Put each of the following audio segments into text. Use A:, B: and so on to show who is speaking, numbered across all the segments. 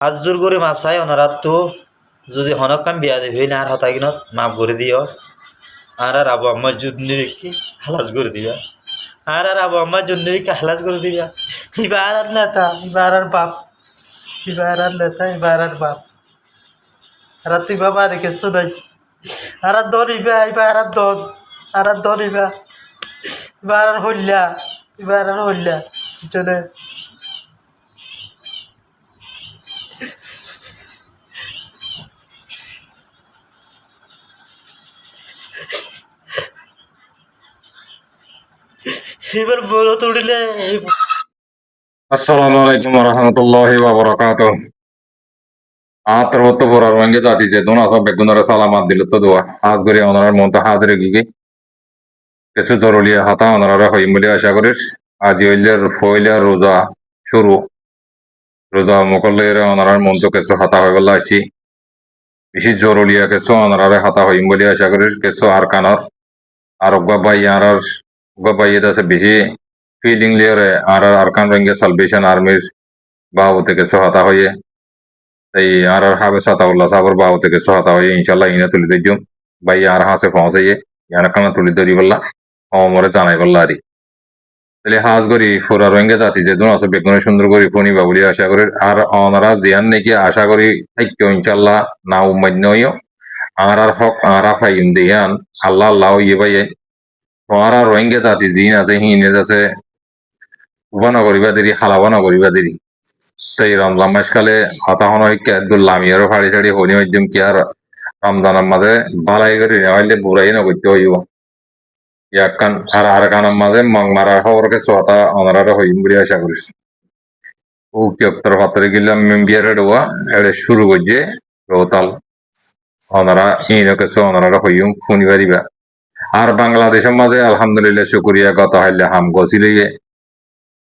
A: হাত জোর করে মাপ চাই ওনারা তো যদি হনক কাম বিয়া দেবে না আর হতাকিনত মাপ করে দিও আর আবু আম্মার জন্য রেখে হালাজ করে দিবা আর আবু আম্মার জন্য রেখে হালাজ করে দিবা এবার আর নেতা এবার আর বাপ এবার আর নেতা এবার আর বাপ আর তুই বাবা রেখেছ তো নাই আর দরিবা এবার আর দরিবা এবার আর হইলা এবার আর হইলা চলে এবার বলো তুলিলে
B: আসসালামু আলাইকুম warahmatullahi wabarakatuh. Atarwatto borar wange jati je dona sab begunara salamat dilut doa. Az gori onarar monta hadre gigi. Kesu জরুলিয়া হাতা ওনারা হইম বলে আশা করিস আজি হইলের ফইলা রোজা শুরু রোজা মুকল্লের ওনারার মন্ত কেসু হাতা হয়ে গেল আসছি বেশি জরুলিয়া কেসু ওনারা হাতা হইম বলে আশা করিস কেসু আর কানর আর অগ্বা বাই আছে বেশি ফিলিং লিয়ারে আর আরকান রঙ্গে সালভেশন আর্মির বাবুতে কেসু হাতা হয়ে এই আর হাবে সাতাউল্লাহ সাবর বাবুতে কেসু হাতা হয়ে ইনশাল্লাহ ইনা তুলি দিজুম বাই আর হাসে পৌঁছাইয়ে ইয়ানা কানা তুলি ধরি বললা অমরে জানাই বললা আরি তাহলে হাজ করি ফোরা রোহিঙ্গা জাতি যে দুন আছে বেগুনে সুন্দর করি ফোনিবা বলি আশা করি আর অনারা দিয়ান নাকি আশা করি থাইক্য ইনশাল্লাহ না উম্মান্য হইও আর হক আর ফাইন দিয়ান আল্লাহ আল্লাহ ইয়ে ভাইয়ে তোমারা রোহিঙ্গা জাতি জিন আছে হিনে আছে উবানা করিবা দেরি হালাবানা করিবা দেরি তাই রমজান মাসকালে হতাহন হইকে দুল্লামিয়ারও ফাড়ি ছাড়ি হনি হইজম কি আর রমজানের মাঝে বালাই করি নেওয়াইলে বুড়াই না করতে হইব ইয়াকান আর কানার মাঝে মং মারার খবরকে সোহাতা অনারা হইম বলে আশা করিস ও কি অক্তর ফাতরে গিলাম মেম্বিয়ারে ডোয়া এড়ে শুরু করছে রোতাল অনারা ইনকে সো অনারা হইম ফুনি পারিবা আর বাংলাদেশের মাঝে আলহামদুলিল্লাহ শুকরিয়া গত হাইলে হাম গছিলে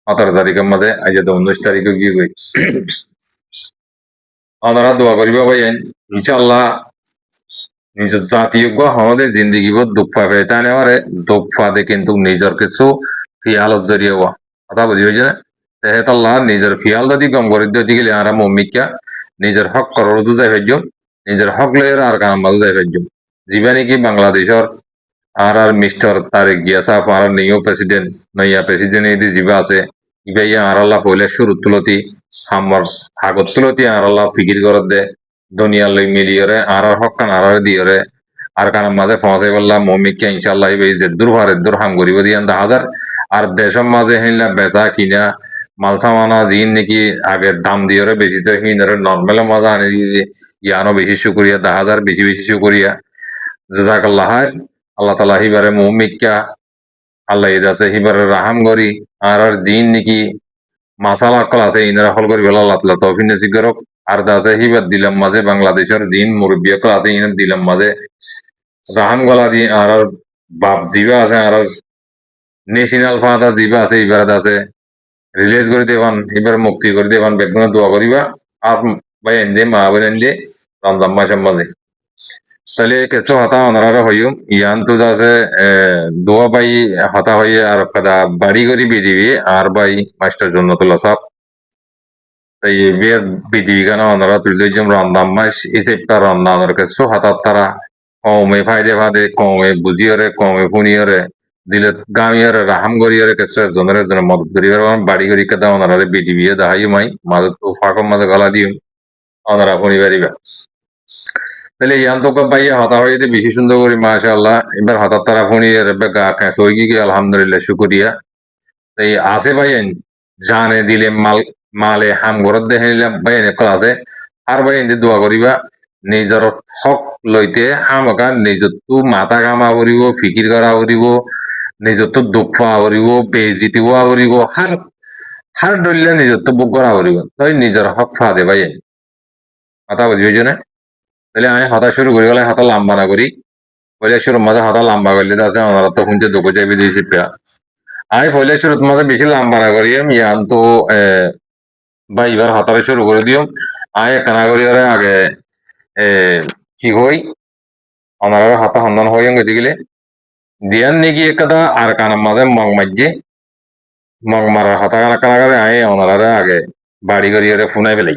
B: 17 তারিখের মাঝে আজ 19 তারিখে গিয়ে গই অনারা দোয়া করিবা ভাই ইনশাআল্লাহ নিজের জাতীয় আমাদের জিন্দগি বহুত দুঃখ পাবে তাই নেওয়ারে দুঃখ পাবে কিন্তু নিজের কিছু ফিয়ালত জড়িয়ে হওয়া কথা বুঝি হয়েছে না তেহেত আল্লাহ নিজের ফিয়াল যদি কম করে দিয়ে গেলে আর মম্মিকা নিজের হক করার দুদায় ফেজম নিজের হক লের আর কানাম দুদায় ফেজম জীবানি কি বাংলাদেশের আর মিস্টার তারেক গিয়াসাফ আর নিউ প্রেসিডেন্ট নইয়া প্রেসিডেন্ট এই জিবা আছে ইবাইয়া আর আল্লাহ পয়লা শুরু তুলতি হামর আগত তুলতি আর আল্লাহ ফিকির করে দে দুনিয়া লই মিলিয়রে আর হকান আর দিয়রে আর কারণ মাঝে পৌঁছাই বললাম মমিকে ইনশাল্লাহ এই যে দূর হাম করিব দিয়ান 10,000 আর দেশের মাঝে হিনলা বেচা কিনা মালসা মানা দিন নাকি আগের দাম দিয়রে বেশি তো হিনরে নর্মাল মাঝে আনি দিয়ে ইয়ানো বেশি শুকরিয়া 10,000 বেশি বেশি শুকরিয়া জাজাকাল্লাহ আল্লাহ তালা হিবারে মমিকা আল্লাহ ঈদ আছে হিবারে রাহাম করি আর দিন নাকি মাসালা কল আছে ইনারা হল করি বলা আল্লাহ তালা তৌফিক নসিব করক আর দাসে হিবার দিলাম মাঝে বাংলাদেশের দিন মুরব্বী কল আছে ইনার দিলাম মাঝে রাহাম গলা দিয়ে আর বাপ জিবা আছে আর ন্যাশনাল ফাদার জিবা আছে এবার আছে রিলিজ করে দেবান এবার মুক্তি করে দেবান বেগুনা দোয়া করিবা আর ভাই এনে মা বোন এনে রমজান মাসের মাঝে তাহলে কিছু হতা ওনারা হইম ইয়ান তো আছে দোয়া বাই হতা হইয়ে আর কাদা বাড়ি করি বিদিবি আর বাই মাস্টার জন্য তোলা সব তাই বিয়ের বিদিবি কেন ওনারা তুলে দিয়েছেন রমজান মাস এই সেপ্টা রমজানের কিছু হঠাৎ তারা কমে ফাইদে ফাঁদে কমে বুঝিয়রে কমে ফুনিয়রে দিলে গামিয়রে রাহাম গরিয়রে কিছু জনের জন্য মদত করিবার বাড়ি করি কেদা ওনারা বিদিবি দেখাই মাই মাঝে তো ফাঁকর মাঝে গলা দিম ওনারা ফুনি পারিবা তাহলে ইয়ান তো পাইয়া হতা হইতে বেশি সুন্দর করি মাশাআল্লাহ এবার হঠাৎ তারা ফোনি গা ক্যাশ হয়ে গিয়ে আলহামদুলিল্লাহ শুকরিয়া এই আছে ভাইয়েন জানে দিলে মালে হাম ঘরত দেখে নিলাম ভাইয়েন একল আছে আর ভাইয়েন দোয়া করিবা নিজের হক লইতে হামকা নিজত মাথা কামা করিব ফিকির করা করিব নিজত দুঃখ পাওয়া করিব বেজিতি হওয়া করিব হার ডলিলে নিজত বুক করা করিব তাই নিজের হক ফা দে ভাইয়েন কথা বুঝিবে না তাহলে আমি হতা শুরু করি গেলে হতা লম্বা না করি পয়লা শুরুর মাঝে হতা লম্বা করলে আছে ওনারা তো শুনছে দুঃখ যাইবে দিয়েছি পেয়া আমি পয়লা শুরুর মাঝে বেশি লম্বা না করি ইয়ান তো বা এবার হতারে শুরু করে দিও আমি কানা করি আগে কি হই ওনারা হাতা সন্ধান হইম গতি গেলে দিয়ান নাকি একটা আর কানার মাঝে মগ মারছে মগ মারার হাতা কানা কানা করে আমি ওনারা আগে বাড়ি করি ফুনাই পেলাই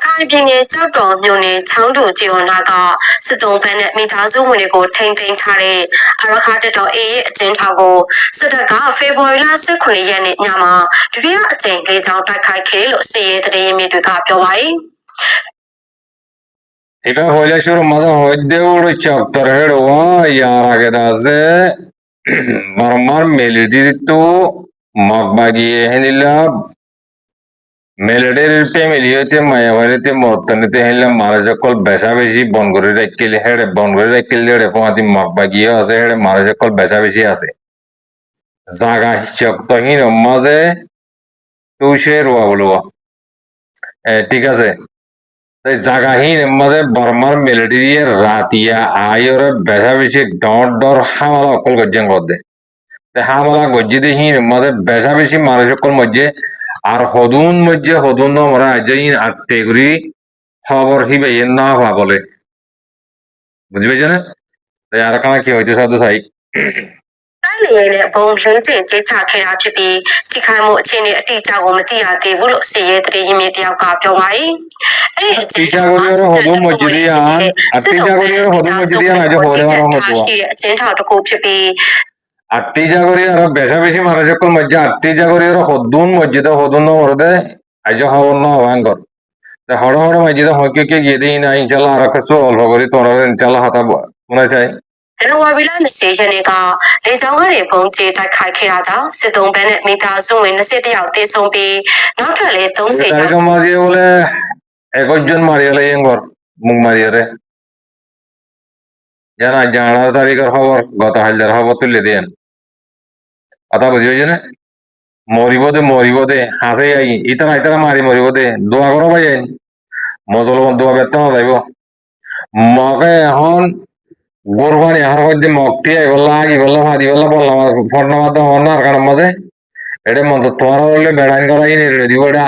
C: ခိုင်ပြည်နယ်ကြောက်တော်မြို့နယ်ချောင်းတူကျေးရွာနာကစစ်တုံးပန်းနဲ့မိသားစုဝင်တွေကိုထိန်းသိမ်းထားတဲ့အရခါတက်တော် A ရဲ့အကျဉ်းထောင်ကိုစစ်တပ်ကဖေဖော်ဝါရီလ18ရက်နေ့ညမှာဒုတိယအကြိမ်လေးချောင်းတိုက်ခိုက်ခဲ့လို့စီရဲတရေမြစ်တွေကပြောပါတယ်။
B: এটা হইলে শুরু মাঝে হইতে উড়ে চপ্তর হেড়ওয়া ইয়ার আগে দাসে মারমার মেলিদি তো মগবাগিয়ে হেনিলা মেলেডের ফ্যামিলি হইতে মায়াবাড়িতে মর্তনিতে হেনিলা মারা সকল বেশা বেশি বন করে রাখিলে হেড়ে বন করে রাখিলে হেড়ে ফোঁয়াতি মগবাগিয়ে আছে হেড়ে মারা সকল বেশা বেশি আছে জাগা চপ্তহীন মাঝে তুষে রোয়া বলুয়া ঠিক আছে জাগাহীন মাঝে বর্মার মিলিটারি রাতিয়া আয়র বেশা বেশি ডর ডর হামলা অকল গজ্জান গদ্দে হামলা গজ্জি দেহীন মাঝে বেশা বেশি মানুষ অকল মধ্যে আর হদুন আমরা আজইন আটতে করি খবর হিবে না হওয়া বলে বুঝি পেয়েছে না তাই আর কানা কি হইতে সাথে চাই
C: တိုင်းလေရင်နဲ့ဘုံလေးကျင်ကျချခဲ့တာဖြစ်ပြီးထိခိုက်မှုအခြေအနေအတိအကျကိုမသိရသေးဘူးလို့စီရဲတရေရင်မြေတယောက်ကပြောပါတယ်။အဲ့ဒီအကျဉ်းထောင်မှာစစ်တပ်ကဟိုအကျဉ်းထောင်တစ်ခုဖြစ်ပြီး
B: আট্টিজা করি আর বেশা বেশি মানুষ সকল মধ্যে আট্টিজা করি আর হদুন মসজিদে হদুন মরদে আজ হবর না হবাঙ্গর হড় হড় মসজিদে হকে কে গিয়ে দিই না ইনশাল্লাহ আর কিছু অল্প করি তোমরা ইনশাল্লাহ হাতা মনে চাই
C: ဇန်နဝါရီလ20ရက်နေ့ကလေကြောင်းကနေပုံကျဲတိုက်ခိုက်ခဲ့တာကြောင့်စစ်တုံးပန်းနဲ့မိသားစုဝင်21ယောက်တေဆုံးပြီးနောက်ထပ်လည်း30ယောက်
B: তারিখ মাঝে বলে 21 জন মারিয়ালে ইঙ্গর মুখ মারিয়ারে জানা 18 তারিখের খবর গত হাজার খবর তুলে দেন কথা বুঝি হয়েছে না মরিবদে হাসে আই ইতারা মারি মরিবদে দোয়া করো ভাই মজল দোয়া বেতন যাইব মকে এখন গোরবানি হার মধ্যে মক্তি আই বললা আগি বললা ফাদি বললা বললাম ফোনটা মাধ্যম হওয়ার কারণ মাঝে এটা মন্ত তোমার হলে বেড়াইন করা রেডি দিব এটা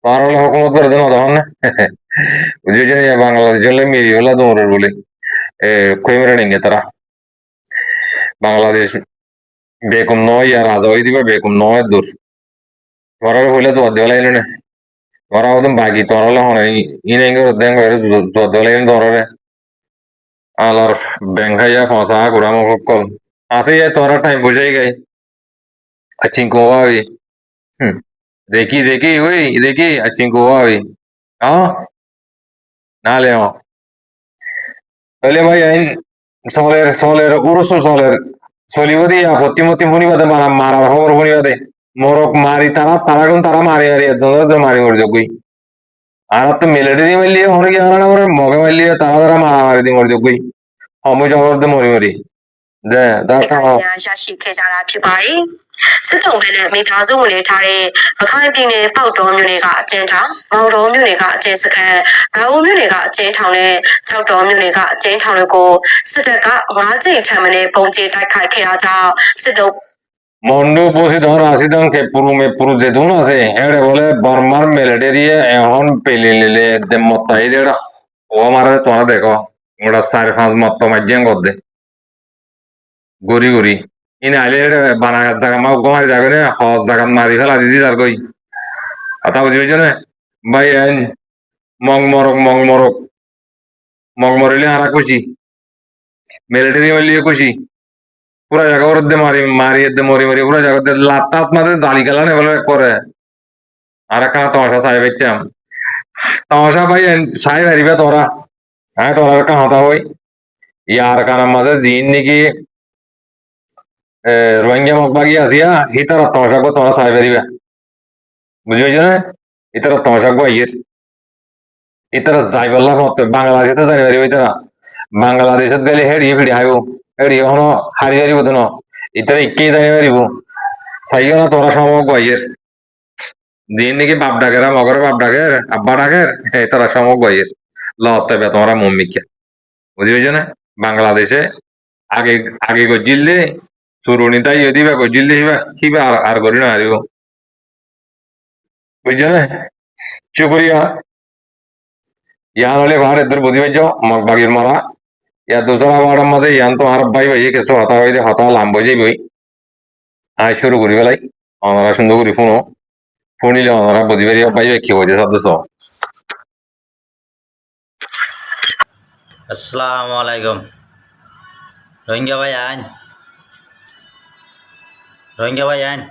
B: তোমার হলে হুকুমত করে দেন তখন না বুঝি হয়েছে না বাংলাদেশ হলে মেরি হলা দৌড়ের বলে কইমেরা নেঙ্গে তারা বাংলাদেশ বেকুম নয় আর রাজা হয়ে দিবে বেকুম নয় দূর তোমার হলে তো দেওয়ালাই না তোমার হতো বাকি তোমার হলে হনে ইনেঙ্গে দেন দেওয়ালাই তোমার আলার ব্যাংকাইয়া ফসা ঘুরামো কল আছে তোরা টাইম বুঝাই গাই আচিঙ্কো আবি দেখি আচিঙ্কো আবি নালে তাহলে ভাই আইন সলের উরুস সলের চলিব দিয়া প্রতিমতি শুনিবাদে মারার খবর শুনিবাদে মোরক মারি তারা কোন তারা মারি মারি মরে যোগই আর তো মিলিটারি মারলিয়ে হনে কি হারানো করে মগে মারলিয়ে তারা মারামারি দি মরে যোগই সময় জবর দে মরি যে দরকার
C: ရရှိခဲ့ကြတာဖြစ်ပါတယ်။စစ်တုံးပန်းနဲ့မိသားစုဝင်တွေထားတဲ့ရခိုင်ပြည်နယ်ပေါက်တော်မြို့နယ်ကအကျဉ်းထောင်၊မောင်တော်မြို့နယ်ကအကျဉ်းစခန်း၊ဗာဦးမြို့နယ်ကအကျဉ်းထောင်နဲ့ကြောက်တော်မြို့နယ်ကအကျဉ်းထောင်တွေကိုစစ်တပ်က9ကြိမ်ထပ်မံပုံကျဲတိုက်ခိုက်ခဲ့တာကြောင့်စစ်တုံး
B: মন্ডু বসি ধর আসিদন কে পুরু যে ধুন আছে হেড়ে বলে বর্মার মিলিটারি এখন পেলে নিলে মতাই দেড় ও মারা তোমরা দেখো ওটা 4-5 মত মাঝে গদে গড়ি ইন আইলে বানা জায়গা মা গোমারি যাবে না হজ জায়গা মারি ফেলা দিদি যার কই কথা বুঝি হয়েছে না ভাই আইন মং মরিলে হারা খুশি মিলিটারি মারলিয়ে খুশি পুরা জায়গা ওর মারি মরি পুরা জায়গা লাত মাঝে জালি গেলা না বলে করে আর একখানা তমাশা চাই পেতাম তমাশা ভাই চাই হারিবে তোরা হ্যাঁ তোরা কাহতা হই ইয়ার কানার মাঝে জিন নাকি রোহিঙ্গা মগবাগি আসিয়া হি তারা তমাশা গো তোরা চাই পারিবে বুঝি হয়েছে না ইতারা তমাশা গো আইয়ের ইতারা যাই বললা মত বাংলাদেশে জানি পারিব ইতারা বাংলাদেশত গেলে হেড়িয়ে ফিড়ি হাইব হেড়িয়ে হনো হারি হারিব তো ইতারা ইকেই জানি পারিব চাইও না তোরা সমগ আইয়ের দিন নাকি বাপ ডাকেরা মগর বাপ ডাকের আব্বা ডাকের তারা সমগ আইয়ের লতে তোমরা মম্মিকে বুঝি হয়েছে না বাংলাদেশে আগে গজিলে চুরুনি তাই দিবা গজিলে হিবা আর করি না হারিব বুঝছো না শুক্রিয়া ইয়ান হলে ভার এদের বুঝি পাইছ মগ বাগির মারা ইয়া দুসরা বাড়ার মাঝে ইয়ান তো আর ভাই ভাই কিছু হতা হইতে হতা লাম্ব যাইবই আয় শুরু করি ফেলাই ওনারা সুন্দর করি ফোনো ফোনিলে ওনারা বুঝি পারি পাইবে কি হয়েছে সাদস্য
A: আসসালামু আলাইকুম রোহিঙ্গা ভাই আইন রোহিঙ্গা ভাই আইন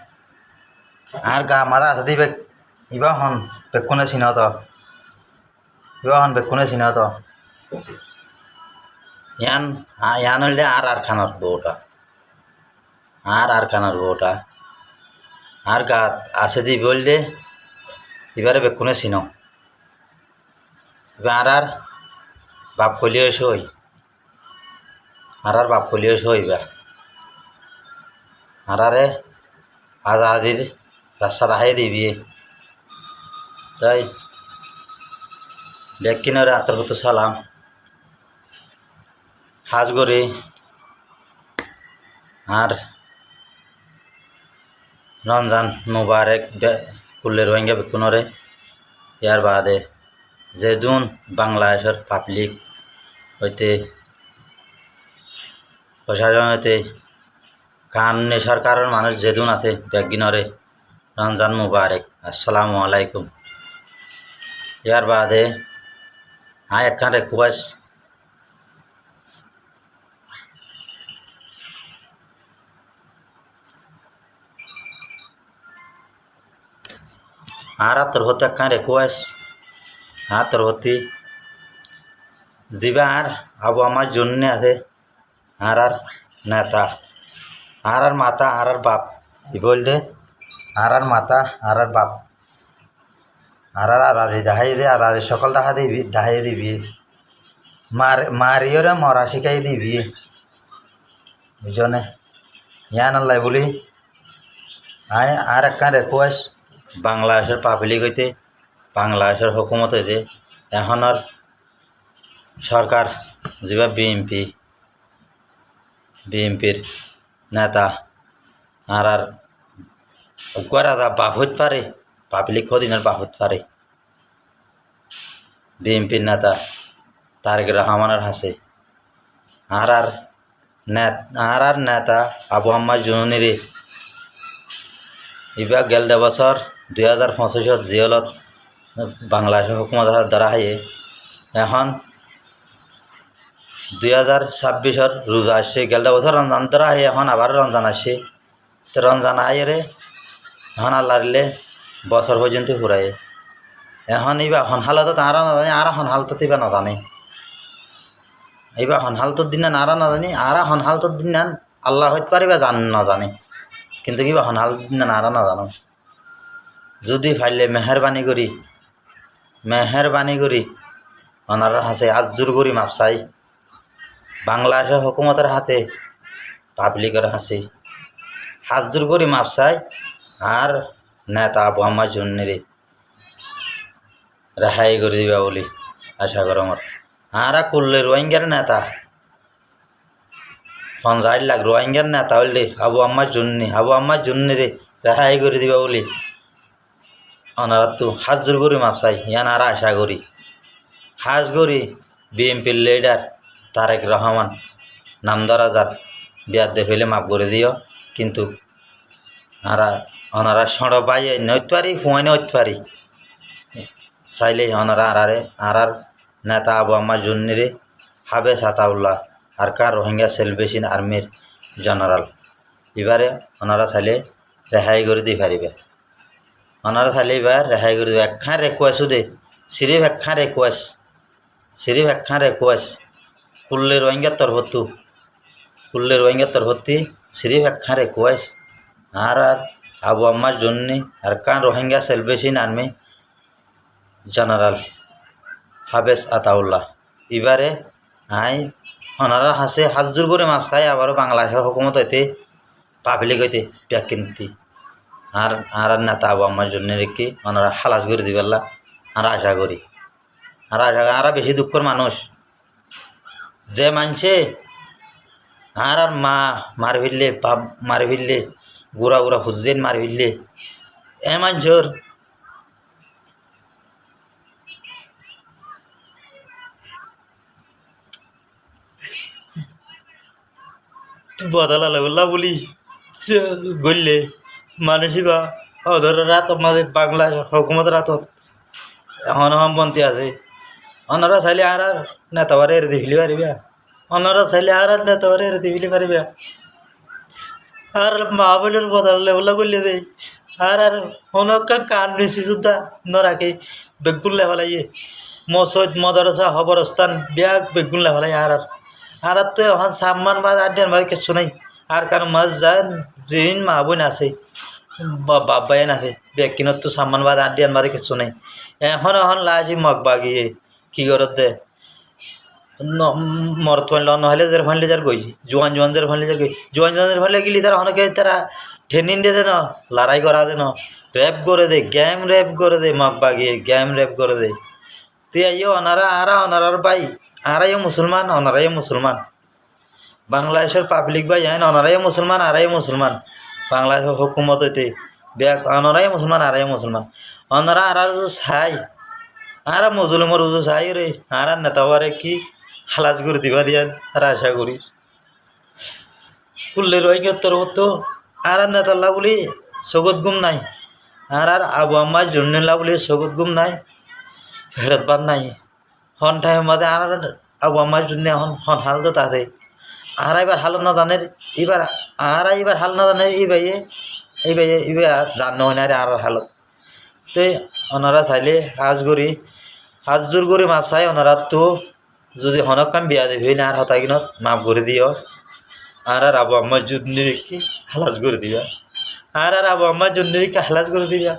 A: আর গা মারা আছে দিবে ইবা হন বেকুনে চিন তো ইবা হন বেকুনে চিন তো ইয়ান হইলে আর খানার বউটা আর খানার বউটা আর গা আছে দি বললে এবারে বেকুনে চিন এবার আর বাপ কলিও সই আর বাপ কলিও সইবা আরে আজাদির রাস্তা দেখাই দিবি তাই ব্যাগ কিনারে আতর হতো সালাম হাজ গরি আর রমজান মুবারক কুল্লে রোহিঙ্গা বেকুনরে ইয়ার বাদে যেদুন বাংলাদেশের পাবলিক হইতে প্রশাসন হইতে কানুনি সরকারের মানুষ যেদুন আছে ব্যাগিনরে রমজান মুবারক আসসালামু আলাইকুম ইয়ার বাদে একখান রিকোয়েস্ট তোর হতে একখান রিকোয়েস্ট তোর হতে যিবা আবু আমার জন্য আছে আর নেতা আর মাতা আর বাপ কি বললে আর মাতা আর বাপ আর আদাদি দেখাই দে আদাদি সকল দেখাই দিবি মারিওরে মরা শিখাই দিবি বুঝনে ইয়ান আল্লাহ বলি আর একখান রিকোয়েস্ট বাংলাদেশের পাবলিক হইতে বাংলাদেশের হুকুমত হইতে এখনের সরকার যা বিএমপির নেতা আর উপকার বাপ হইতে পারে পাবলিক কদিনের বাপ হইতে পারে বিএমপির নেতা তারেক রহমানের হাসে আর নেতা আবু আম্মার জুনুনিরে এবার গেল বছর 2025 জিয়লত বাংলাদেশের হুকুমত দ্বারা হাইয়ে এখন 2026 রোজা আসছে গেল বছর রমজান দ্বারা হাইয়ে এখন আবার রমজান আসছে তো রমজান আইরে এখন আল্লাহ দিলে বছর পর্যন্ত ঘুরাই এখন এইবার হনহালত তারা না জানি আর হনহালত এবার না জানে এইবার হনহালতর দিন নারা না জানি আর হনহালতর দিন আল্লাহ হইতে পারে বা না জানে কিন্তু কিবা হনহাল দিন নারা না জানো যদি ফাইলে মেহরবানি করি ওনার হাতে আজজোর করি মাপ চাই বাংলাদেশের হুকুমতের হাতে পাবলিকের হাতে হাজজোর করি মাপ চাই আর নেতা আবু আমার জন্যে রেহাই করে দিবা বলি আশা কর আমার আর করলে রোহিঙ্গার নেতা 50 লাখ রোহিঙ্গার নেতা হইলে আবু আম্মার জন্য রে রেহাই করে দিবা বলি ওনারা তো হাজর করি মাপ চাই ইয়ান আর আশা করি হাজ করি বিএমপির লিডার তারেক রহমান নামদারা যার বিয়ার দে ফেলে মাপ করে দিও কিন্তু ওনারা সড় বাইয়ে নইতে পারি ফুয়াইনে হইতে পারি চাইলে ওনারা আর নেতা আবু আম্মার জন্য রে হাবেস আতাউল্লাহ আর কার রোহিঙ্গা সেলভেশন আর্মির জেনারেল এবারে ওনারা চাইলে রেহাই করে দিয়ে পারিবে ওনারা চাইলে এবার রেহাই করে দেবে একখান রিকোয়েস্ট দে সিরিফ একখান রিকোয়েস্ট কুল্লে রোহিঙ্গার তরফতি সিরিফ একখান রিকোয়েস্ট আর আবু আম্মার জন্য আর কার রোহিঙ্গা সেলভেশন আর্মি জেনারেল হাবেস আতাউল্লাহ এবারে ওনারা হাসে হাজজোর করে মাপ চাই আবারও বাংলাদেশের হুকুমত হইতে পাবলিক হইতে ব্যাগ কিনতি আর নেতা আবু আম্মার জন্য রেখে ওনারা হালাস করে দিবেলা আর আশা করি আর বেশি দুঃখর মানুষ যে মানছে আর মার ফিরলে বাপ মার ফিরলে গুড়া হুজেন মার ফিরলে এ মানুষের বদলা লাগলা বলি গড়লে মানুষই বা ওদের রাত আমাদের বাংলা হুকুমত রাতত এখন বন্তি আছে ওনারা চাইলে আর নেতাবারে এর দিবিলি পারিবা অন্যরা চাইলে আর নেতাবারে এর দিবিলি পারিবা আর মা বোনের বদলে ওলা করলে দেই আর অনেক কান নিছি সুদ্ধা নরাকে বেগুন লেভালাইয়ে মসজিদ মদরসা খবরস্থান ব্যাগ বেগুন লেভালাই আর তো এখন সাম্মান বাদ আড্ডার মাঝে কিছু নাই আর কারণ মাছ যান যেদিন মা বোন আছে বাপ বাইন আছে ব্যাগ কিনত তো সাম্মান বাদ আড্ডার মাঝে কিছু নাই এখন লাজি মগ বাগিয়ে কি করত দে মরত ফানল নহলে যার ফানলে যার গইছি জোয়ান যার ফানলে যার গই জোয়ানের ফানলে গেলি তারা অনেকে তারা ট্রেনিং দিয়ে দেন লড়াই করা দেন র্যাপ করে দে গেম র্যাপ করে দে মগ বাগিয়ে গেম র্যাপ করে দে তুই আইও অনারার ভাই আরাইও মুসলমান অনারাইও মুসলমান বাংলাদেশের পাবলিক ভাই আইন অনারাইও মুসলমান আরাইও মুসলমান বাংলাদেশের হুকুমত হইতে ব্যাগ অনারাই মুসলমান আরাই মুসলমান অনারা আর চাই আর মুসলিমর উজু চাই রে আর নেতাবারে কি হালাজ করে দিবা দিয়ান আর আশা করি কুল্লে রয়ে তোর তো আর নেতাল্লা বলি সগত গুম নাই আর আবু আম্মার জন্যলা বলি সগত গুম নাই ফেরত বাদ নাই হন টাইম মাঝে আর আবু আম্মার জন্য হন হাল তো আছে আর এবার হাল না জানের এবার হাল না জানের এই জান হয় না আর হালত তো ওনারা চাইলে হাজ জোর করে মাপ চাই ওনারা তো যদি হনক কাম বিয়া দেবে না আর হতাকিনত মাপ করে দিও আর আবু আম্মার জন্য কি হালাজ করে দিবা আর আবু আম্মার জন্য কি হালাজ করে দিবা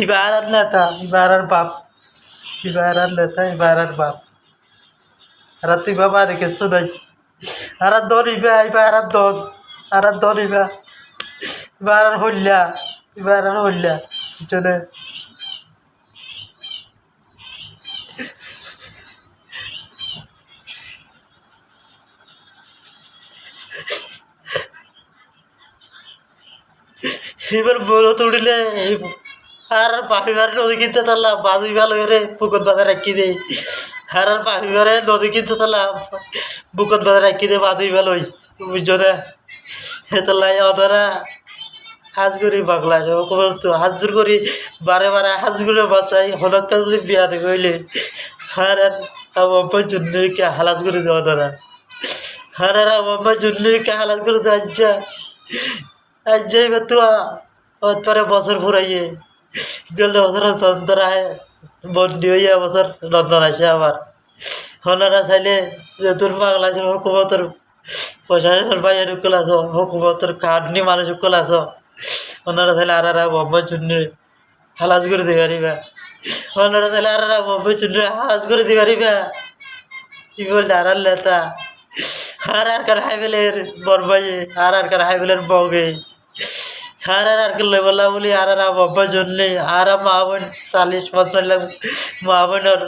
A: এবার আর নেতা এবার আর বাপ এবার আর নেতা এবার আর বাপ আর তুই বাবা দেখিস তো নাই আর দরিবা এবার আর দরিবা এবার আর হইলা চলে এবার বলো তুড়িলে আর পাখিবার নদী কিনতে তারলাম বাজুই ভালো রে পুকুর বাজার রাখি দে আর পাখিবারে নদী কিনতে তারলাম পুকুর বাজার রাখি দে বাজুই ভালোই বুঝছো না হেতলাই ওনারা হাজ করি বাংলা তো হাজুর করি বারে হাজ করে বাঁচাই হনক যদি বিয়া দে কইলে আর আবু আম্মার জন্য কে হালাজ করে দেওয়া ওনারা আর আবু আম্মার জন্য কে হালাজ করে দেওয়া আজ্জা এবার তো পরে বছর ফুরাইয়ে গেলে বছর চন্দ্রায় বন্দি হইয়া বছর রন্ধন আসে আবার ওনারা চাইলে যে তোর বাংলাদেশের হুকুমতের প্রশাসনের বাইরে কল আছো হুকুমতের কারণে মানুষ কল আছো ওনারা চাইলে আর বোম্বের জন্য হালাজ করে দিতে পারিবা ওনারা চাইলে আর বোম্বের জন্য হালাজ করে দিতে পারিবা কি বলতে আর লেতা আর কার হাইবেলের বরবাইয়ে আর কার হাইবেলের বগে আর কার বলা বলি আর বাবার জন্যে আর মা বোন 40-50 লাখ মা বোনের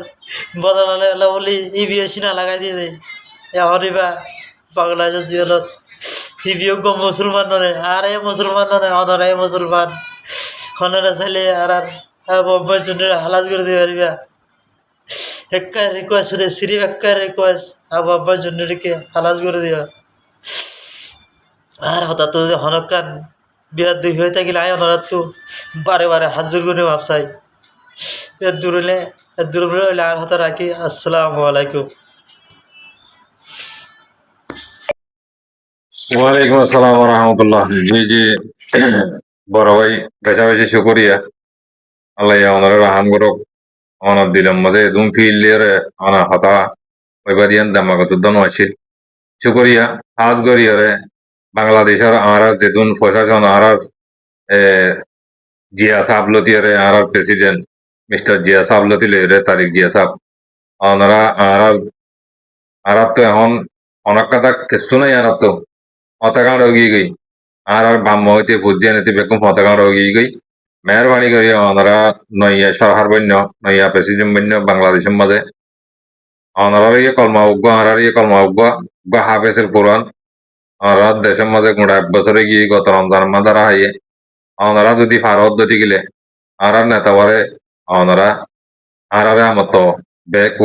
A: বদলালে বলি ইবিএসি না লাগাই দিয়ে দেয় এমনইবা বাংলাদেশের জিয়লত ইবিও মুসলমান নয় আর মুসলমান নয় অনরাই মুসলমান অনরা চাইলে আর বাবার জন্য হালাজ করে দিয়ে পারিবা একটা রিকোয়েস্ট রে সিরি একটা রিকোয়েস্ট আবু আব্বার জন্য রেখে হালাজ করে দিও আর হঠাৎ তো হনকান বিয়ার দুই হয়ে থাকিলে আয় ওনারা তো বারে হাজুর করে ভাবসাই এর দূর হইলে আর হতা রাখি আসসালামু আলাইকুম।
B: ওয়ালাইকুম আসসালাম রহমতুল্লাহ। জি বড় ভাই বেশি শুকরিয়া আল্লাহ ওনারা রাহাম করক অনার দিলাম মধ্যে দুম ফিলের অনা হতা ওইবাদিয়ান দামাগত দন আছে শুকরিয়া আজ গরিয়ারে বাংলাদেশের আর যেদিন প্রশাসন আর জিয়া সাবলতিয়ারে আর প্রেসিডেন্ট মিস্টার জিয়া সাবলতি লেরে তারিক জিয়া সাব ওনারা আর তো এখন অনেক কথা কিছু নাই আর তো হতাকাণ্ড হয়ে গই আর বাম্ম হইতে বুঝিয়ে নিতে বেকুম হতাকাণ্ড হয়ে গই মেহরবানি করি ওনারা নইয়া সরকার বন্য নইয়া প্রেসিডেন্ট বন্য বাংলাদেশের মাঝে ওনারা কলমা উগ্র আর কলমা উগ্র হাফেজের পুরান ওনারা দেশের মাঝে গোড়া 1 বছরে গিয়ে গত রমজান মাদারা হাইয়ে ওনারা যদি ফারত দতি গেলে আর নেতাবারে ওনারা আর আমার তো ব্যাগ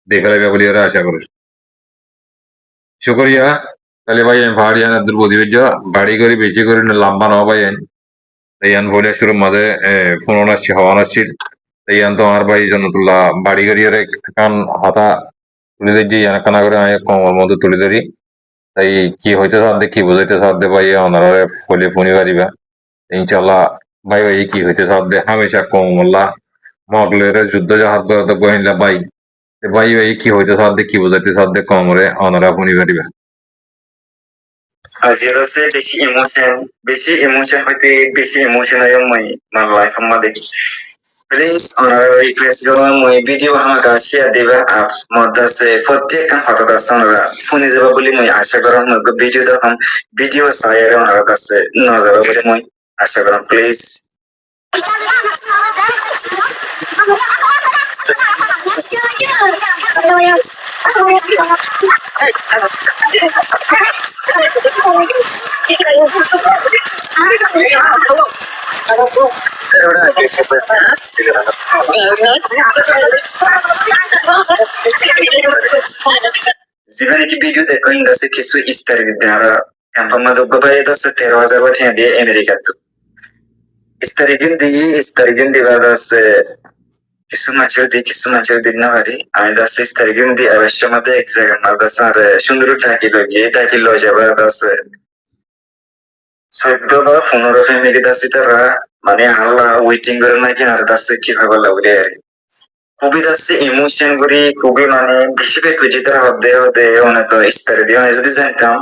B: দেখে লাগবে বলে আশা করি শুকরিয়া তাহলে ভাই আমি ভাড়ি আনার দুর্বোধ বাড়ি করে বেশি করে লম্বা ন ভাই ইয়ান বলে শুরু মাঝে ফোন আসছে হওয়ান আসছিল ইয়ান তো আমার ভাই জনতুল্লাহ বাড়ি করিয়ে কারণ হতা তুলি ধরি ইয়ানা কানা করে আমি কমর মধ্যে তুলি ধরি তাই কি হইতে সাধ্যে কি বুঝাইতে সাধ্যে ভাই ওনারা ফলে ফোনি পারিবা ইনশাল্লাহ ভাই ভাই কি হইতে সাধ্যে হামেশা কমল্লা মগলের যুদ্ধ জাহাজ করতে বহিলা ভাই ভাই ভাই কি হইতে সাধ্যে কি বুঝাইতে সাধ্যে কমরে ওনারা ফোনি পারিবা
D: আর যেটা হচ্ছে বেশি ইমোশন হইতে বেশি ইমোশন হয় মই my life মধ্যে প্লিজ ওনার রিকোয়েস্ট করো মই ভিডিও আমাকে শেয়ার দিবা আর মধ্যে আছে প্রত্যেকটা কথা আছে ওনারা ফোনে যাবা বলে মই আশা করি মই ভিডিও দেখুন ভিডিও চাই আর ওনার কাছে নজর বলে মই আশা করি প্লিজ জীবনে কি ভিডিও দেখো ইন্দাসে কিছু ইস্তারি দিতে আর কনফার্ম দোগ্গ পাই দছে 13,000 বাটিয়া দিয়ে আমেরিকা তো ইস্তারিগিন দিবা দছে কিছু মাছের দিন না পারি আমি দছে ইস্তারিগিন দি অবশ্য মতে এক জায়গা না দছে আর সুন্দর টাকি লই যাবা দছে 14 বা 15 ফ্যামিলি দছে তারা মানে আল্লাহ ওয়েটিং করে নাকি আর দছে কিভাবে লাগলে খুবই যাচ্ছে ইমোশন করি খুবই মানে বেশি পেয়ে যেতে হতে অনেক তো ইস্তারি দিয়ে আমি যদি জানতাম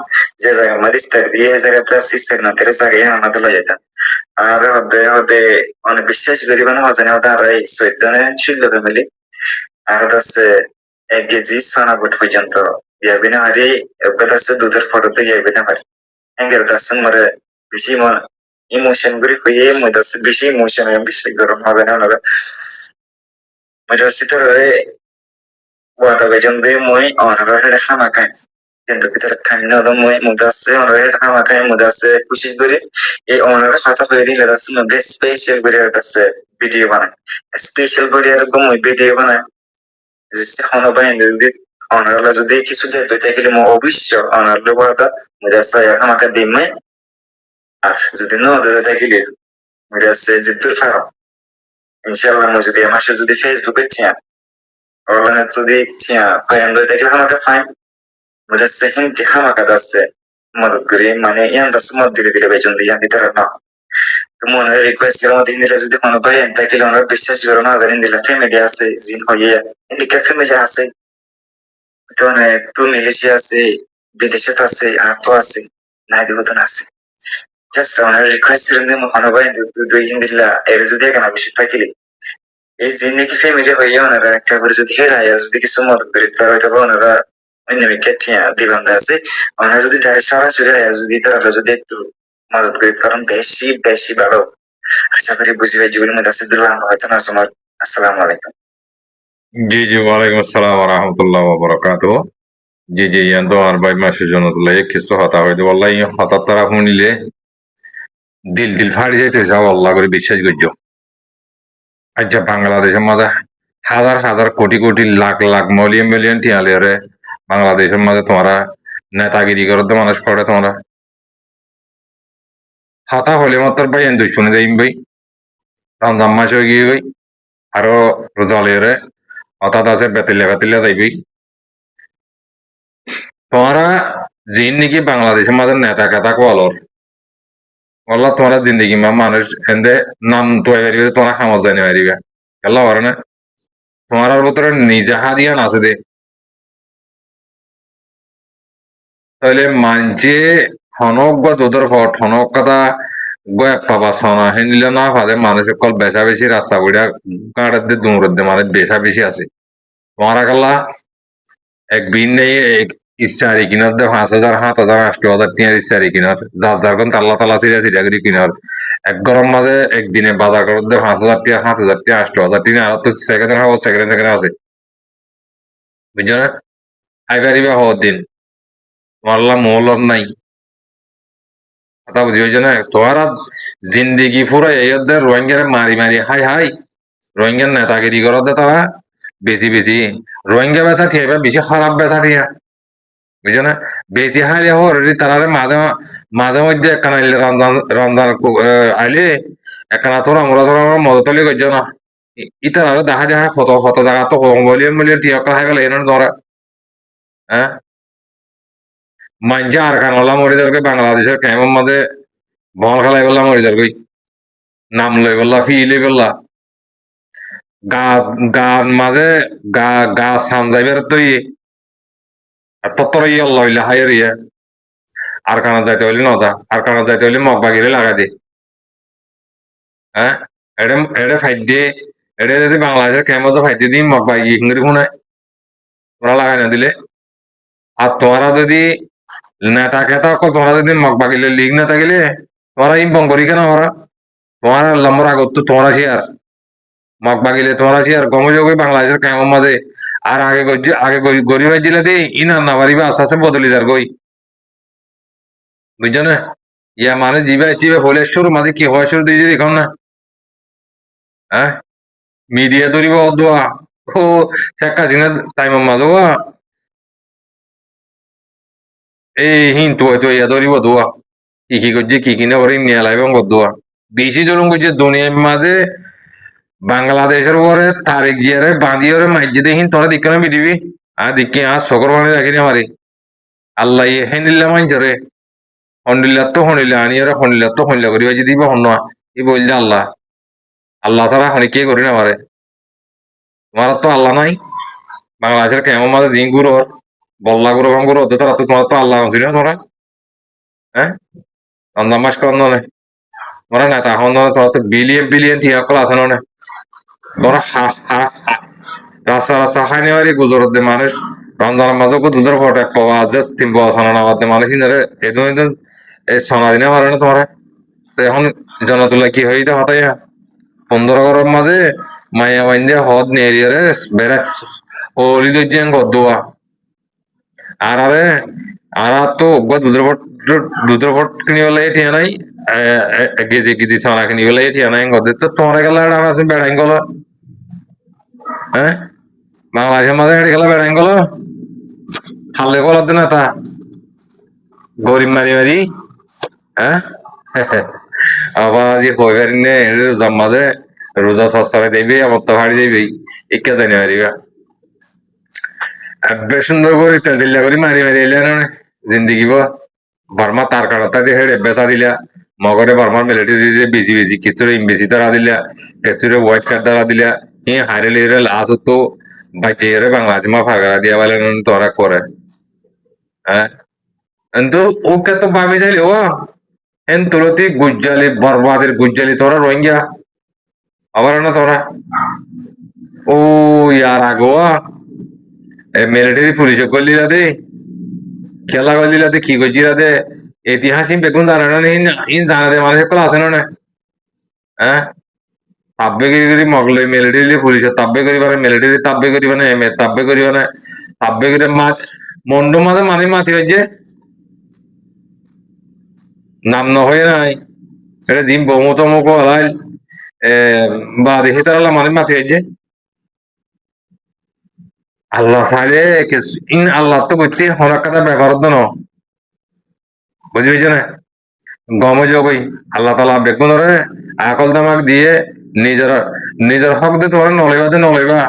D: যে জায়গা আমাদের ইস্তারি দিয়ে এই জায়গাতে আছে ইস্তারি না তেরে জায়গায় আমাদের লয়ে যেতাম আর হতে অনেক বিশ্বাস করি মানে হতে না হতে আর এই 14 জনের ছিল ফ্যামিলি আর হচ্ছে 1 কেজি সোনাবুট পর্যন্ত যাবে না আরে ওকে হচ্ছে দুধের ফটোতে যাবে না পারি এঙ্গেল হচ্ছে মরে বেশি ইমোশন করি হয়ে মধ্যে হচ্ছে বেশি ইমোশন বেশি গরম মজা না ওনারা Madrasitore wata gajonde moi onarar hamakai কিন্তু ভিতরে খান্না দম মই মুদাসে ওনার হামাকায় মুদাসে কোশিশ করে এই ওনার খাতা করে দিলে দাস মধ্যে স্পেশাল করে দাসে ভিডিও বানায় স্পেশাল করে এরকম ভিডিও বানায় যে হনো বাইন্দে যদি ওনারা যদি কিছু দেখতে চাইলে মো অবশ্য ওনার লোকটা মুদাসে হামাকা দিমে আর যদি না দেখতে চাইলে মুদাসে জিতুর ফারো ইনশাআল্লাহ মো যদি আমার সাথে যদি ফেসবুকে তিয়া ওখানে যদি তিয়া ফাইন দই দেখলে আমাকে ফাইন মুদাসে হিন্দি হামাকা দাসে মদত করি মানে ইয়ান দাস মদ ধীরে ধীরে বেজন দিয়ে দিতে না মনে রিকোয়েস্ট এর মধ্যে দিলে যদি কোনো ভাই তাকে আমরা বিশ্বাস করো না জানেন দিলে ফ্যামিলি আছে জিন হইয়ে ইন্ডিকা ফ্যামিলি আছে তো একটু মিলিশিয়া আছে বিদেশে আছে আতো আছে নাই দিবতন আছে জাস্ট ওনার রিকোয়েস্ট এর মধ্যে কোনো ভাই দুই দিন দিলা এর যদি কেন বেশি থাকিলে এই জিনে কি ফ্যামিলি হইয়ে ওনারা একটা করে যদি হেরায় যদি কিছু মদত করি তার হয়তো ওনারা অন্যমিকে টিয়া দিবান আছে ওনারা যদি তার সরাসরি যদি তারা যদি একটু মদত করি কারণ বেশি বেশি ভালো আশা করি বুঝিবে জীবনের মধ্যে আছে দিলাম হয়তো না তোমার আসসালামু আলাইকুম
B: জি জি ওয়ালাইকুম আসসালাম ওয়া রাহমাতুল্লাহি ওয়া বারাকাতুহু জি জি ইয়ান তো আর ভাই মাসে জনতুল্লাহ এক কিছু হতা হইতো wallahi হতা তারা শুনিলে দিল ফাড়ি যাইতে যাও আল্লাহ করে বিশ্বাস করছো আচ্ছা বাংলাদেশের মাঝে হাজার হাজার কোটি কোটি লাখ লাখ মিলিয়ন মিলিয়ন টিয়ালিয়ারে বাংলাদেশের মাঝে তোমরা নেতাগিরি করতে মানুষ করে তোমরা হাতা হলে মাত্র ভাই এন দুশ্মনে যাইম ভাই রমজান মাস হয়ে গিয়ে ভাই আরো দলের হঠাৎ আছে বেতিলে যাইবি তোমরা জিন নাকি বাংলাদেশের মাঝে নেতা কেতা কোয়ালর আল্লাহ তোমরা জিন্দগি মা মানুষ এন্দে নাম তো পারিবে তোমরা খামত জানি পারিবে আল্লাহ পারে না তোমার ভিতরে নিজে হাদিয়ান আছে দে তাহলে মানছে হনক বা তোদের ফট হনক কথা পাবা সনা হেনিলে না ফাদে মানুষের কল বেশা বেশি রাস্তা বুড়া গাড়ার দিয়ে দৌড়ের দিয়ে মানে বেশা বেশি আছে তোমারা কাল্লা এক বিন নেই ইচ্ছারি কিনার দে 5,000 7,000 8,000 টিয়ার ইচ্ছারি কিনার যার কোন তাল্লা তালা সিরা করি কিনার এক গরম মাঝে একদিনে বাজার করতে দে 5,000 টিয়া 7,000 টিয়া 8,000 টিয়া আর তো সেকেন্ড আছে বুঝছো না আইবারিবা হওয়ার দিন মারলা মোহলর নাই কথা বুঝি হয়েছে না তোরা জিন্দিগি পুরো এই রোহিঙ্গারে মারি মারি হাই হাই রোহিঙ্গার নেতাগিরি করতে তারা বেশি বেশি রোহিঙ্গা বেচা ঠিয়া বেশি খারাপ বেচা ঠিয়া বুঝছো না বেশি হাইলে হরি তারা মাঝে মাঝে মধ্যে একখানা রমজান আইলে একখানা তোরা মোরা মদতলি করছো না ইতারা দেখা যায় কত কত জায়গা তো মিলিয়ন মিলিয়ন টিয়া খাই গেলে এনে ধরা হ্যাঁ মাঞ্জা আর খানলা মরিদারকে বাংলাদেশের কেমন মাঝে বল খেলাই বললাম মরিদার কই নাম লই বললা ফি লই বললা গা গার মাঝে গা গা সামজাইবার তুই তত্তর ইয়ে আল্লাহ ইল্লা হায়ের ইয়ে আর কানা যাইতে হইলে নজা আর কানা যাইতে হইলে মগ বাগিরে লাগা দে হ্যাঁ এডে এডে ফাইদ দিয়ে এডে যদি বাংলাদেশের কেমন ফাইদ দিয়ে মগ বাগি হিঙ্গির শুনায় ওরা লাগাই না দিলে আর তোমরা যদি নেতা কেতা তোমরা যদি মগ বাগিলে লিগ না থাকিলে তোমরা ইম বঙ্গরি কেন ওরা তোমার লম্বর আগত তো তোমরা ছিয়ার মগ বাগিলে তোমরা ছিয়ার গমযোগ বাংলাদেশের কেমন মাঝে আর আগে গরিব জেলাতে ইনার না পারিবা আস্তে আস্তে বদলি যার গই বুঝছো না ইয়া মানে জিবা চিবে হলে শুরু মাঝে কি হয় শুরু দিয়ে দেখো না হ্যাঁ মিডিয়া ধরিব দোয়া ও শেখ হাসিনা টাইম মাঝে এই হিন তো ইয়া ধরিব দোয়া কি কি করছে কি কিনা করে নিয়ে লাইব দোয়া বেশি জরুম করছে দুনিয়ার মাঝে বাংলাদেশের পরে তারিখ জিয়ারে বাঁধিয়ে মাইজে দেখিন তোরা দিকে না বিদিবি আর দিকে আর শকর মানে রাখিনি আমারে আল্লাহ হেনিল্লা মাইজরে হন্ডিল্লা তো হনিল্লা আনিয়ারে হনিল্লা তো হনিল্লা করি বাজি দিবা হন্য ই বলছে আল্লাহ আল্লাহ ছাড়া হনি কে করি না আমারে তোমার তো আল্লাহ নাই বাংলাদেশের কেমন মাঝে জিং গুরো বল্লা গুরো ভাঙ গুরো তারা তো তোমার তো আল্লাহ ছিল তোরা হ্যাঁ রমজান কর নয় তোরা না তা হন তোরা তো বিলিয়ন বিলিয়ন টিয়া কল আছে না তোরা রাস্তা রাস্তা খাই নেওয়ারি গুজরত দে মানুষ রমজানের মাঝে দুধের ফটো পাওয়া আজ 3 বছর না বাদে মানুষ এই সোনা দিনে পারে না তোমার তো এখন জনতুল্লাহ কি হইতে হতাই 15 গরম মাঝে মাইয়া বাইন্দে হদ নেড়িয়ে বেড়া ওলি দর্জিয়ান গদোয়া আর আরে আর তো দুধের ফট কিনি বলে ঠিয়া নাই গেজে গিদি সোনা কিনি বলে ঠিয়া নাই গদে তো তোমার গেলা আছে বেড়াই গেল হ্যাঁ বাংলাদেশের মাঝে হেঁটে গেলা বেড়াই গেল হালে গলাতে না তা গরিব মারি মারি হ্যাঁ আবার যে হইবার নে রোজার মাঝে রোজা সস্তারে দেবে আমার তো ভাড়ি দেবে একে জানি মারিবা বেশ সুন্দর করে তেল দিল্লা করে মারি মারি এলে না জিন্দিগি বর্মা তার কাটা দিয়ে হেড়ে বেচা দিলা মগরে বর্মার মিলিটারি বেশি বেশি কিছুরে বেশি তারা দিলা কিছুরে হোয়াইট কার্ড দ্বারা দিলা ই হারে লেরে লাস্ট তো বাচ্চা বাংলাদেশ মা ফাঁকা দিয়া বলে তোরা করে হ্যাঁ কিন্তু ওকে তো ভাবি চাইলে ও এন তুলতি গুজ্জালি বরবাদের গুজ্জালি তোরা রোহিঙ্গা আবার না তোরা ও ইয়ার আগোয়া মিলিটারি পুলিশ করলি দে খেলা করলি দে কি করছি দে ঐতিহাসিক বেগুন জানে না ইন জানা দে মানুষের কল আছে না হ্যাঁ তাব্বে করি মগলে মিলিটারি পুলিশ তাব্বে করি মানে মিলিটারি তাব্বে করি মানে এম এ তাব্বে করি মানে তাব্বে করে মন্ডু মাঝে মানে মাতি হয়েছে নাম ন হয়ে নাই এটা দিন বমু তমুক হলাই বা দেখি তারা মানে মাতি হয়েছে আল্লাহ সাইলে ইন আল্লাহ তো করতে হরাক কথা ব্যবহার ন বুঝি পেয়েছে না গমে যোগই আল্লাহ তালা বেগুন ধরে আকল দামাক দিয়ে নিজের নিজের হক দিয়ে তোমরা নলেবা যে নলেবা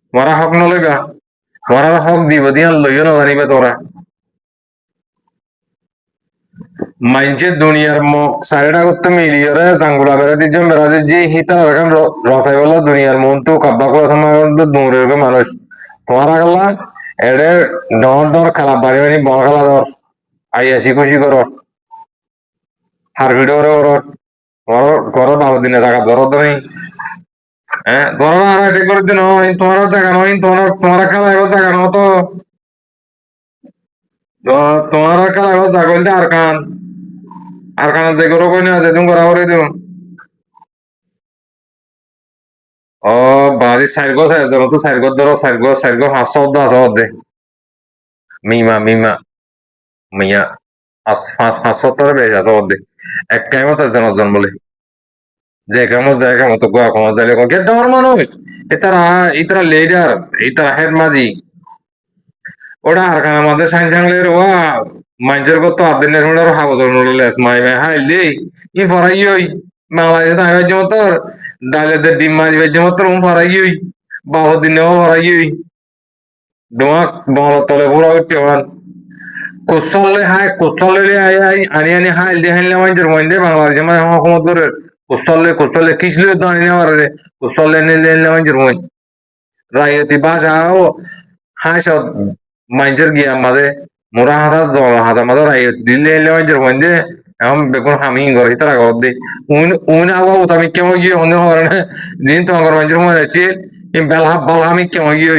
B: তোমারা হক নলেবা তোমার হক দিব দিয়ে লইও না জানিবা তোরা মাইনছে দুনিয়ার মুখ সাইডা করতে মিলিয়ে রে জাঙ্গুলা বেড়া দিজন বেড়া যে হিতা এখন রসাই বলা দুনিয়ার মন তো কাব্বা করে দৌড়ের মানুষ তোমার গেলা এডে ডর ডর খেলা বাড়ি বাড়ি বল খেলা ধর আই আসি খুশি কর হার ভিডিও ঘর বাবু দিনে টাকা ধরো তো নেই হ্যাঁ ধরো আর এটা করে দিন তোমার জায়গা নয় তোমার খেলা এবার জায়গা নয় তো তোমার খেলা এবার জাগল আর কান যে করো কই না যেদিন করা করে দিও ও বাড়ি সাইড ধরো তো সাইড ধরো সাইড 500 দে মিমা মিয়া 570 বেশ আছে দে এক কেমত জনজন বলে যে কেমন যায় কেমন তো গোয়া কমা যাইলে কে ডর মানুষ ইতারা লিডার ইতারা হেড মাঝি ওটা আর কান আমাদের সাইন সাংলের ও মাইজের কত আদিনের ওটা হাবজর লেস মাই হাইল দি ই ফরাই ওই বাংলাদেশে তাই জমতর ডালে ডিম মারি জমতর ফরাই ওই বাহু দিনেও ফরাই ওই তোমাক বল তলে পুরো উঠতে হন কুসলে হাই কুসলে আই আই আনি আনি হাই দিয়ে হাইলে মাইজের মইন্দে বাংলাদেশে মানে হকুমত করে কুসলে কিসলে দাঁড়িয়ে নেওয়ার রে কুসলে নিলে মাইজের মইন রায়তি বাসাও হাই সব মাইজের গিয়া মাঝে মোরা হাতা জল হাতা মাঝে রায়ত দিলে মাইজের মইন্দে এখন বেগুন হামি ঘরে তারা ঘর দে উন আওয়া আমি কেমন গিয়ে অন্য হরে না দিন তো আমার মাইজের মনে আছে বেলা বলা আমি কেমন গিয়ে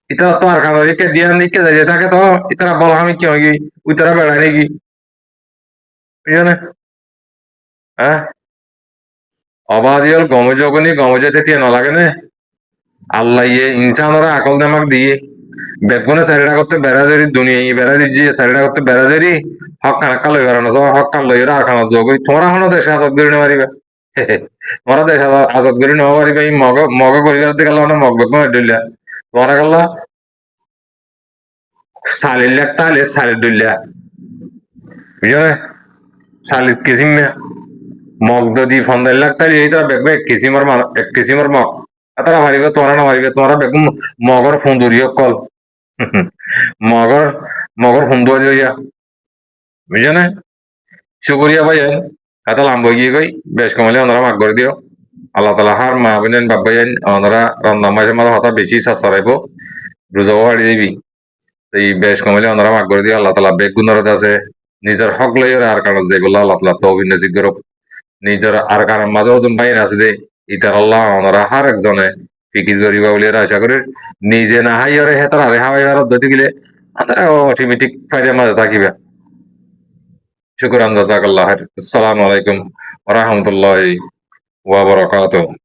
B: itara to ar kana ke dia ni ke je ta ke to itara bol hami kyo gi utara bela ni gi বুঝলে হ্যাঁ অবাদিয়ল গমজগনি গমজতে টিয়া ন লাগে না আল্লাহ ইয়ে ইনসানরা আকল দেমাক দিয়ে বেগুনে সাইডা করতে বেড়া দেরি দুনিয়া বেড়া দিজি সাইডা করতে বেড়া দেরি হক খানা কালো বেড়ানো সব হক কাম লই আর খানা যোগ তোমরা হনো দেশে আজাদ করি না পারিবা তোমরা দেশে আজাদ করি না পারিবা এই মগ মগ করি করতে গেল না মগ বেগুন ডুলিয়া তোমরা গেল সালিল তালে সালিল ডুলিয়া বুঝলে সালিল কিসিমে মগ যদি ফন্দাইল লাগতালি এই তারা বেগবে এক কিসিমের মগ তারা মারিবে তোরা না মারিবে তোরা বেগুন মগর ফুন্দুরিও কল মগর মগর ফুন্দুয়া দিয়া বুঝলে শুকরিয়া ভাই এত লাম্ব গিয়ে গই বেশ কমালে ওনারা মাগ করে দিও আল্লাহ তালা হার মা বোনেন বাবাইন ওনারা রান্না মাঝে মাঝে হতা বেশি সাশ্রাইব রোজাও হাড়ি দিবি এই বেশ কমালে ওনারা মাগ করে দিও আল্লাহ তালা বেগুনের আছে নিজের হক লই আর কারণ যে বললো আল্লাহ তালা তৌফিক নসিব করুক নিজের আর কারণ মাঝেও তুমি বাইন আছে দে ইতার আল্লাহ ওনারা হার একজনে ফিকির করিবা বলে আশা করি নিজে না হাই আরে হেতার আরে হাওয়াই আর ধরতে গেলে অটোমেটিক ফায়দা মাঝে থাকিবে শুকরান জাযাকাল্লাহ খাইর আসসালামু আলাইকুম ওয়া রাহমাতুল্লাহি ওয়া বারাকাতুহু